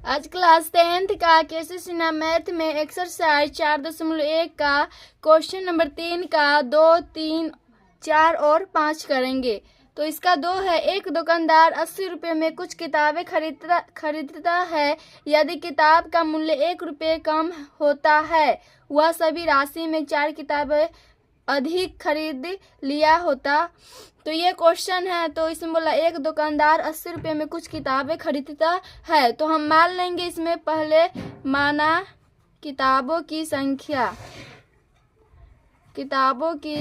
आज class 10th का केसी Sinha math में एक्सरसाइज 4.1 का क्वेश्चन नंबर 3 का 2, 3, 4 और 5 करेंगे। तो इसका 2 है। एक दुकानदार 80 रुपये में कुछ किताबें खरीदता है। यदि किताब का मूल्य 1 रुपये कम होता है, वह सभी राशि में 4 किताबें अधिक खरीद लिया होता। तो ये क्वेश्चन है। तो इसमें बोला एक दुकानदार 80 रुपये में कुछ किताबें खरीदता है। तो हम मान लेंगे इसमें पहले माना किताबों की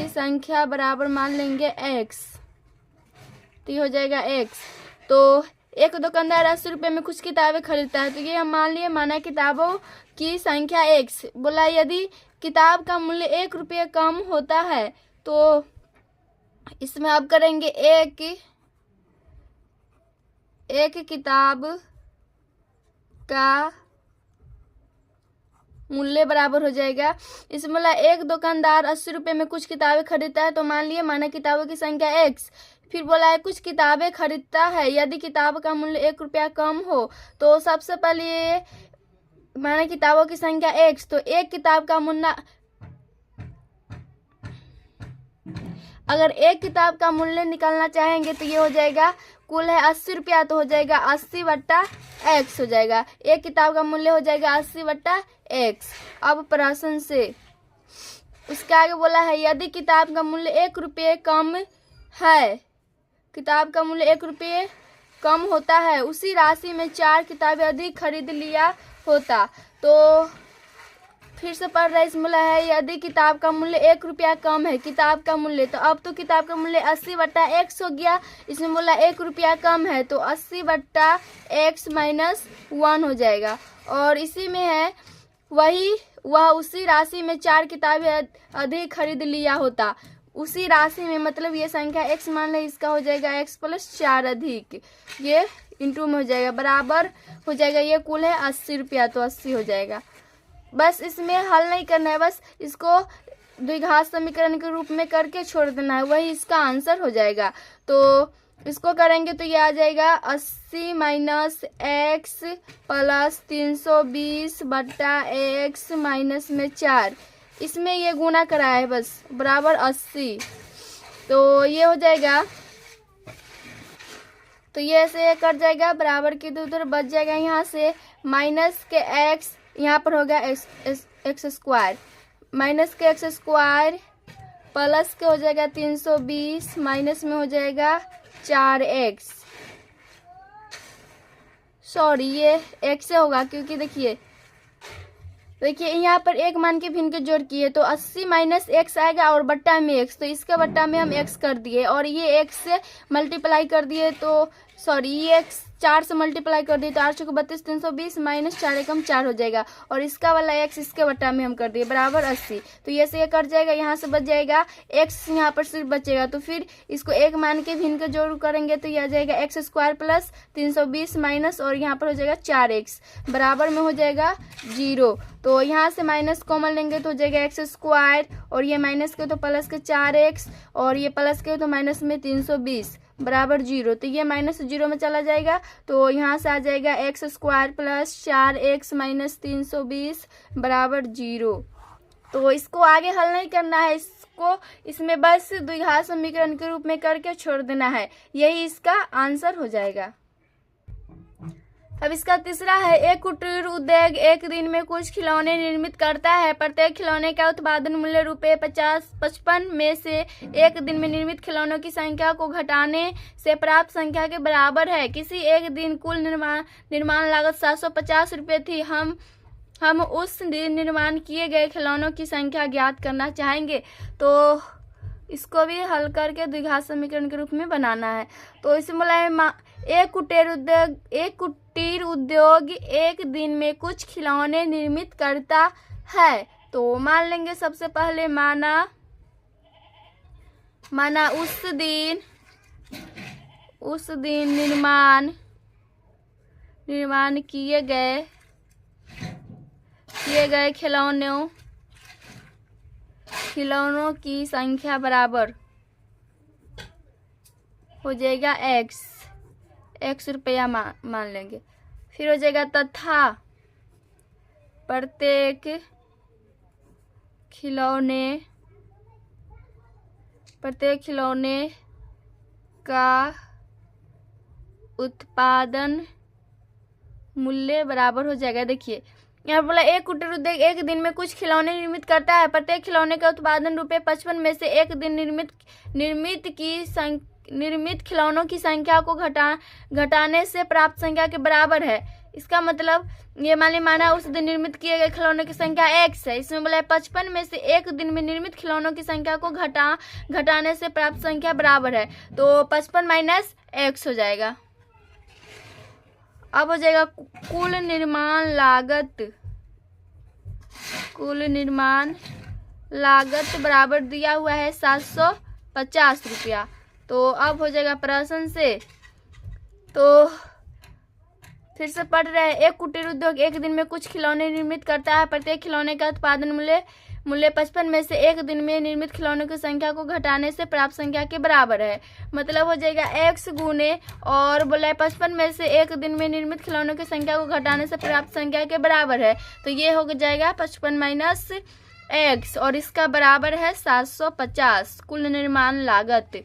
संख्या बराबर मान लेंगे x। तो ये हो जाएगा x। तो एक दुकानदार 80 रुपये में कुछ किताबें खरीदता है। तो ये हम मान लिए माना किताबों की संख्या x। बोला यदि किताब का मूल्य 1 रुपये कम होता है, तो इसमें आप करेंगे एक किताब का मूल्य बराबर हो जाएगा। इसमें बोला एक दुकानदार 80 रुपये में कुछ किताबें खरीदता है। तो मान लिए माना किताबों की संख्या x। फिर बोला है कुछ किताबें खरीदता है। यदि किताब का मूल्य 1 रुपया कम हो, तो सबसे पहले माना किताबों की संख्या x। तो एक किताब का मूल्य, अगर एक किताब का मूल्य निकालना चाहेंगे तो ये हो जाएगा, कुल है 80 रुपया, तो हो जाएगा 80 बट्टा x हो जाएगा। एक किताब का मूल्य हो जाएगा 80 बट्टा x। अब प्रश्न से उसके आगे बोला है यदि किताब का मूल्य 1 रुपये कम है, किताब का मूल्य 1 रुपये कम होता है, उसी राशि में 4 किताबें अधिक खरीद लिया होता। तो फिर से पढ़ रहे, इसमें बोला है यदि किताब का मूल्य 1 रुपया कम है, किताब का मूल्य, तो अब तो किताब का मूल्य 80 बट्टा x हो गया। इसमें बोला 1 रुपया कम है, तो 80 बट्टा x माइनस 1 हो जाएगा। और इसी में है वह उसी राशि में 4 किताबें अधिक खरीद लिया होता। उसी राशि में मतलब ये संख्या x मान ले, इसका हो जाएगा x प्लस 4 अधिक, ये इंटू में हो जाएगा, बराबर हो जाएगा। ये कुल है 80 रुपया, तो 80 हो जाएगा। बस इसमें हल नहीं करना है, बस इसको द्विघात समीकरण के रूप में करके छोड़ देना है, वही इसका आंसर हो जाएगा। तो इसको करेंगे तो ये आ जाएगा 80 माइनस x प्लस 320 बट्टा x माइनस में 4। इसमें ये गुना करा है बस, बराबर 80। तो ये हो जाएगा, तो ये ऐसे कट जाएगा, बराबर की उधर बच जाएगा। यहाँ से माइनस के x यहाँ पर होगा एक्स स्क्वायर, माइनस के x स्क्वायर प्लस के हो जाएगा 320, माइनस में हो जाएगा 4x। सॉरी, ये x से होगा क्योंकि देखिए यहाँ पर एक मान के भिन्न के जोड़ किए, तो 80 माइनस x आएगा और बट्टा में x, तो इसके बट्टा में हम x कर दिए और ये x से मल्टीप्लाई कर दिए। तो सॉरी, ये x 4 से मल्टीप्लाई कर दिए, तो 8 को 32, 320 माइनस 4 एकम 4 हो जाएगा। और इसका वाला x इसके बट्टा में हम कर दिए, बराबर 80। तो ये से ये कट जाएगा, यहाँ से बच जाएगा x, यहाँ पर सिर्फ बचेगा। तो फिर इसको एक मान के भिन्न के जोड़ करेंगे तो ये आ जाएगा x स्क्वायर प्लस 320 माइनस, और यहाँ पर हो जाएगा 4x, बराबर में हो जाएगा 0। तो यहाँ से माइनस कॉमन लेंगे तो हो जाएगा x स्क्वायर, और ये माइनस के तो प्लस के 4x, और ये प्लस के तो माइनस में 320, बराबर 0। तो ये माइनस 0 में चला जाएगा, तो यहाँ से आ जाएगा x square plus 4x minus 320 बराबर 0। तो इसको आगे हल नहीं करना है, इसको इसमें बस द्विघात समीकरण के रूप में करके छोड़ देना है, यही इसका आंसर हो जाएगा। अब इसका तीसरा है, एक कुटीर उद्योग एक दिन में कुछ खिलौने निर्मित करता है। प्रत्येक खिलौने का उत्पादन मूल्य रुपये 55 में से एक दिन में निर्मित खिलौनों की संख्या को घटाने से प्राप्त संख्या के बराबर है। किसी एक दिन कुल निर्माण लागत 750 रुपये थी। हम उस दिन निर्माण किए गए खिलौनों की संख्या ज्ञात करना चाहेंगे। तो इसको भी हल करके द्विघात समीकरण के रूप में बनाना है। तो इसमें बोला है एक कुटीर उद्योग एक दिन में कुछ खिलौने निर्मित करता है। तो मान लेंगे सबसे पहले माना उस दिन निर्माण किए गए खिलौनों की संख्या बराबर हो जाएगा x रुपया मान लेंगे। फिर हो जाएगा तथा प्रत्येक खिलौने का उत्पादन मूल्य बराबर हो जाएगा। देखिए यहाँ बोला एक कुटीर उद्योग एक दिन में कुछ खिलौने निर्मित करता है। प्रत्येक खिलौने का उत्पादन ₹55 में से एक दिन निर्मित खिलौनों की संख्या को घटाने से प्राप्त संख्या के बराबर है। इसका मतलब ये माना उस दिन निर्मित किए गए खिलौनों की संख्या x है। इसमें बोला है 55 में से एक दिन में निर्मित खिलौनों की संख्या को घटाने से प्राप्त संख्या बराबर है, तो 55 माइनस x हो जाएगा। अब हो जाएगा कुल निर्माण लागत बराबर दिया हुआ है 750 रुपया। तो अब हो जाएगा प्रश्न से, तो फिर से पढ़ रहे हैं। एक कुटीर उद्योग एक दिन में कुछ खिलौने निर्मित करता है। प्रत्येक खिलौने का उत्पादन मूल्य 55 में से एक दिन में निर्मित खिलौनों की संख्या को घटाने से प्राप्त संख्या के बराबर है। मतलब हो जाएगा x गुने और बोला है 55 में से एक दिन में निर्मित खिलौनों की संख्या को घटाने से प्राप्त संख्या के बराबर है, तो ये हो जाएगा 55 माइनस x और इसका बराबर है 750 कुल निर्माण लागत।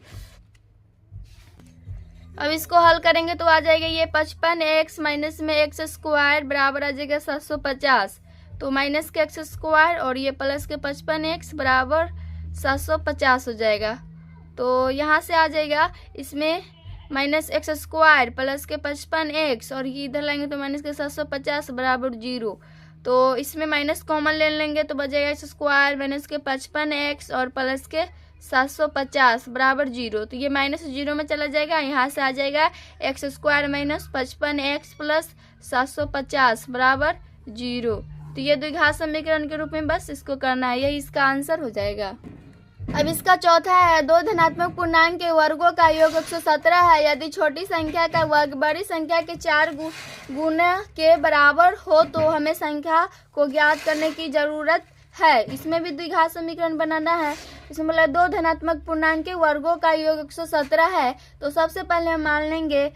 अब इसको हल करेंगे तो आ जाएगा ये 55x माइनस में x स्क्वायर बराबर आ जाएगा 750, तो माइनस के x स्क्वायर और ये प्लस के 55x बराबर 750 हो जाएगा। तो यहाँ से आ जाएगा इसमें माइनस x स्क्वायर प्लस के 55x और ये इधर लाएंगे तो माइनस के 750 बराबर 0। तो इसमें माइनस कॉमन ले लेंगे तो बचेगा x स्क्वायर माइनस के 55x और प्लस के 750 बराबर 0। तो ये माइनस 0 में चला जाएगा, यहाँ से आ जाएगा x square minus 55x plus 750 बराबर 0। तो ये द्विघात समीकरण के रूप में बस इसको करना है, यही इसका आंसर हो जाएगा। अब इसका चौथा है, दो धनात्मक पूर्णांक के वर्गों का योग 117 है। यदि छोटी संख्या का वर्ग बड़ी संख्या के 4 गुना के बराबर हो तो हमें संख्या को ज्ञात करने की जरूरत है। इसमें भी द्विघात समीकरण बनाना है। इसमें बोला दो धनात्मक पूर्णांक के वर्गों का योग 117 है। तो सबसे पहले हम मान लेंगे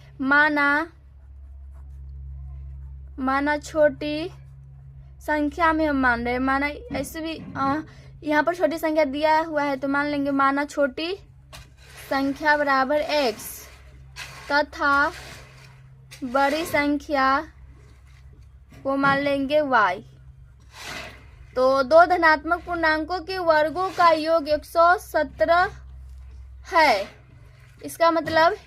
माना छोटी संख्या में हम मान रहे हैं, माना ऐसे भी यहाँ पर छोटी संख्या दिया हुआ है तो मान लेंगे माना छोटी संख्या बराबर x तथा बड़ी संख्या को मान लेंगे y। तो दो धनात्मक पूर्णांकों के वर्गों का योग 117 है। इसका मतलब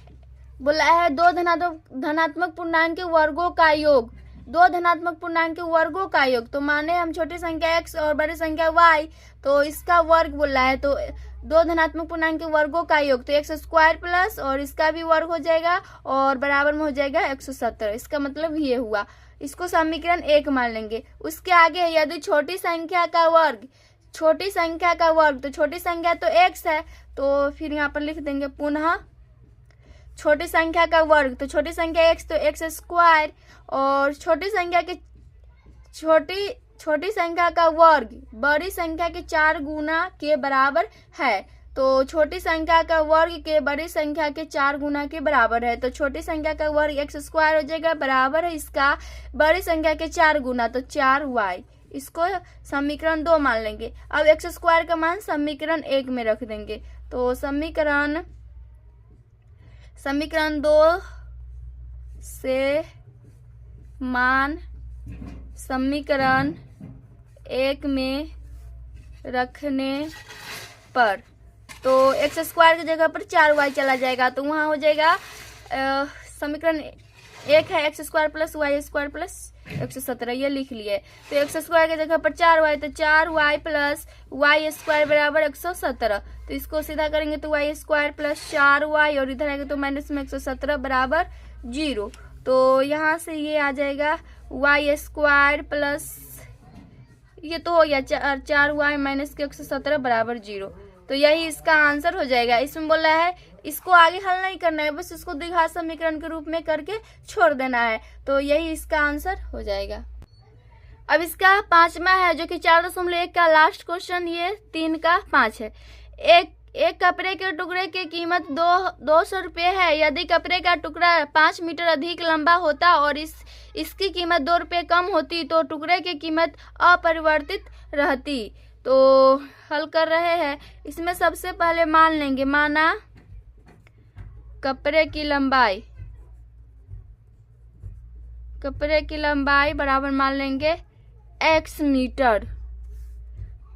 बोला है दो धनात्मक पूर्णांक के वर्गों का योग, दो धनात्मक पूर्णांक के वर्गों का योग। तो माने हम छोटी संख्या x और बड़ी संख्या y, तो इसका वर्ग बोला है, तो दो धनात्मक पूर्णांक के वर्गों का योग तो x स्क्वायर प्लस और इसका भी वर्ग हो जाएगा और बराबर में हो जाएगा 117। इसका मतलब ये हुआ। इसको समीकरण 1 मान लेंगे। उसके आगे यदि छोटी संख्या का वर्ग तो छोटी संख्या तो x है, तो फिर यहाँ पर लिख देंगे पुनः छोटी संख्या का वर्ग, तो छोटी संख्या x तो x स्क्वायर और छोटी संख्या का वर्ग बड़ी संख्या के 4 गुना के बराबर है। तो छोटी संख्या का वर्ग के बड़ी संख्या के 4 गुना के बराबर है। तो छोटी संख्या का वर्ग x स्क्वायर हो जाएगा बराबर है इसका बड़ी संख्या के 4 गुना, तो 4y। इसको समीकरण 2 मान लेंगे। अब x स्क्वायर का मान समीकरण 1 में रख देंगे। तो समीकरण 2 से मान समीकरण 1 में रखने पर तो x स्क्वायर की जगह पर 4y चला जाएगा, तो वहाँ हो जाएगा समीकरण 1 है x square plus y square plus 117, ये लिख लिए। तो x स्क्वायर की जगह पर 4y, तो 4y प्लस y स्क्वायर बराबर 117। तो इसको सीधा करेंगे तो y स्क्वायर प्लस 4y और इधर आएगा तो माइनस में 117 बराबर 0। तो यहाँ से ये आ जाएगा y स्क्वायर प्लस ये तो हो गया 4y माइनस के 117 बराबर 0। तो यही इसका आंसर हो जाएगा। इसमें बोला है इसको आगे हल नहीं करना है, बस इसको द्विघात समीकरण के रूप में करके छोड़ देना है। तो यही इसका आंसर हो जाएगा। अब इसका 5वां है जो कि 4.1 का लास्ट क्वेश्चन, ये 3 का 5 है। एक कपड़े के टुकड़े की कीमत 200 रुपये है। यदि कपड़े का टुकड़ा 5 मीटर अधिक लंबा होता और इसकी कीमत 2 रुपये कम होती तो टुकड़े की कीमत अपरिवर्तित रहती। तो हल कर रहे हैं। इसमें सबसे पहले मान लेंगे, माना कपड़े की लंबाई बराबर मान लेंगे x मीटर।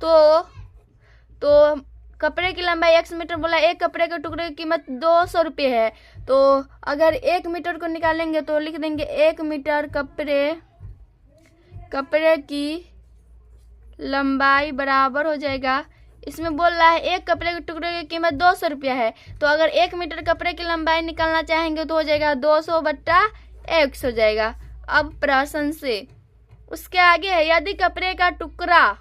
तो कपड़े की लंबाई x मीटर बोला, एक कपड़े के टुकड़े की कीमत 200 रुपये है। तो अगर 1 मीटर को निकालेंगे तो लिख देंगे 1 मीटर कपड़े की लंबाई बराबर हो जाएगा, इसमें बोल रहा है एक कपड़े के टुकड़े की कीमत 200 रुपया है। तो अगर 1 मीटर कपड़े की लंबाई निकालना चाहेंगे तो हो जाएगा 200/x हो जाएगा। अब प्रश्न से उसके आगे है, यदि कपड़े का टुकड़ा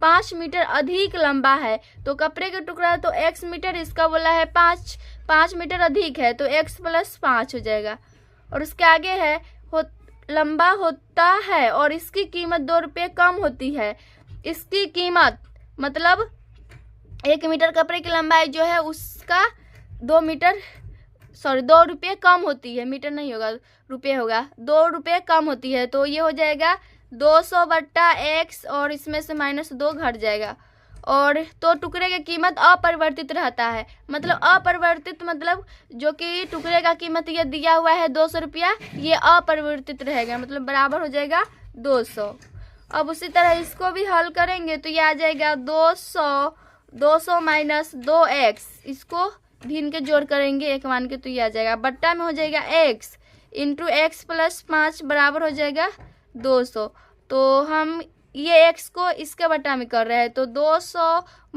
5 मीटर अधिक लंबा है तो कपड़े का टुकड़ा तो x मीटर, इसका बोला है 5 मीटर अधिक है तो x + 5 हो जाएगा। और उसके आगे है लंबा होता है और इसकी कीमत 2 रुपये कम होती है। इसकी कीमत मतलब 1 मीटर कपड़े की लंबाई जो है उसका 2 रुपये कम होती है, मीटर नहीं होगा रुपये होगा, 2 रुपये कम होती है। तो ये हो जाएगा 200/x और इसमें से -2 घट जाएगा। और तो टुकड़े की कीमत अपरिवर्तित रहता है, मतलब अपरिवर्तित मतलब जो कि टुकड़े का कीमत ये दिया हुआ है 200 रुपया, ये अपरिवर्तित रहेगा, मतलब बराबर हो जाएगा 200। अब उसी तरह इसको भी हल करेंगे तो ये आ जाएगा 200 - 2x, इसको भिन्न के जोड़ करेंगे एक मान के तो ये आ जाएगा, बट्टा में हो जाएगा x × x + 5 बराबर हो जाएगा 200। तो हम ये x को इसके बट्टा में कर रहे हैं तो 200 -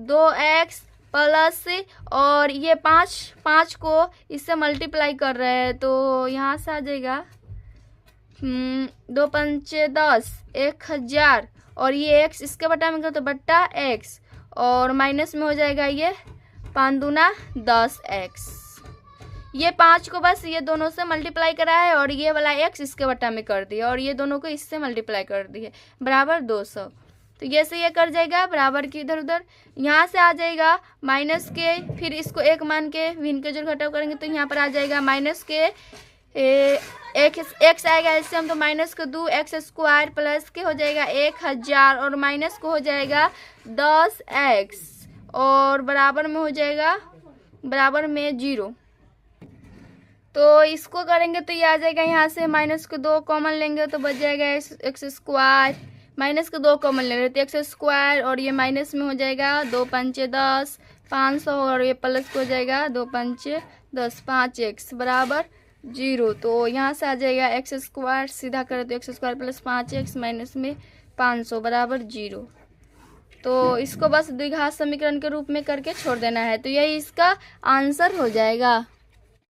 2x प्लस और ये 5 को इससे मल्टीप्लाई कर रहे हैं तो यहाँ से आ जाएगा 2 × 5 = 10, 1000 और ये x इसके बट्टा में कर तो बट्टा x और माइनस में हो जाएगा ये 5 दूना 10x। ये 5 को बस ये दोनों से मल्टीप्लाई करा है और ये वाला x इसके बट्टा में कर दिया और ये दोनों को इससे मल्टीप्लाई कर दिए बराबर 200। तो ये से ये कर जाएगा बराबर की इधर उधर, यहाँ से आ जाएगा माइनस के, फिर इसको एक मान के भिन्न के जोड़ घटाव करेंगे तो यहाँ पर आ जाएगा माइनस के x आएगा, इससे हम तो -2 x² प्लस के हो जाएगा 1000 और माइनस को हो जाएगा 10x और बराबर में हो जाएगा बराबर में 0। तो इसको करेंगे तो ये आ जाएगा, यहाँ से -2 कॉमन लेंगे तो बच जाएगा x², -2 कॉमन ले रहे तो x² और ये माइनस में हो जाएगा 2 × 5 = 10, 500 और ये प्लस हो जाएगा 2 × 5 = 10, 5x बराबर 0। तो यहाँ से आ जाएगा x² सीधा करें तो x² + 5x माइनस में 500 बराबर 0। तो इसको बस द्विघात समीकरण के रूप में करके छोड़ देना है तो यही इसका आंसर हो जाएगा।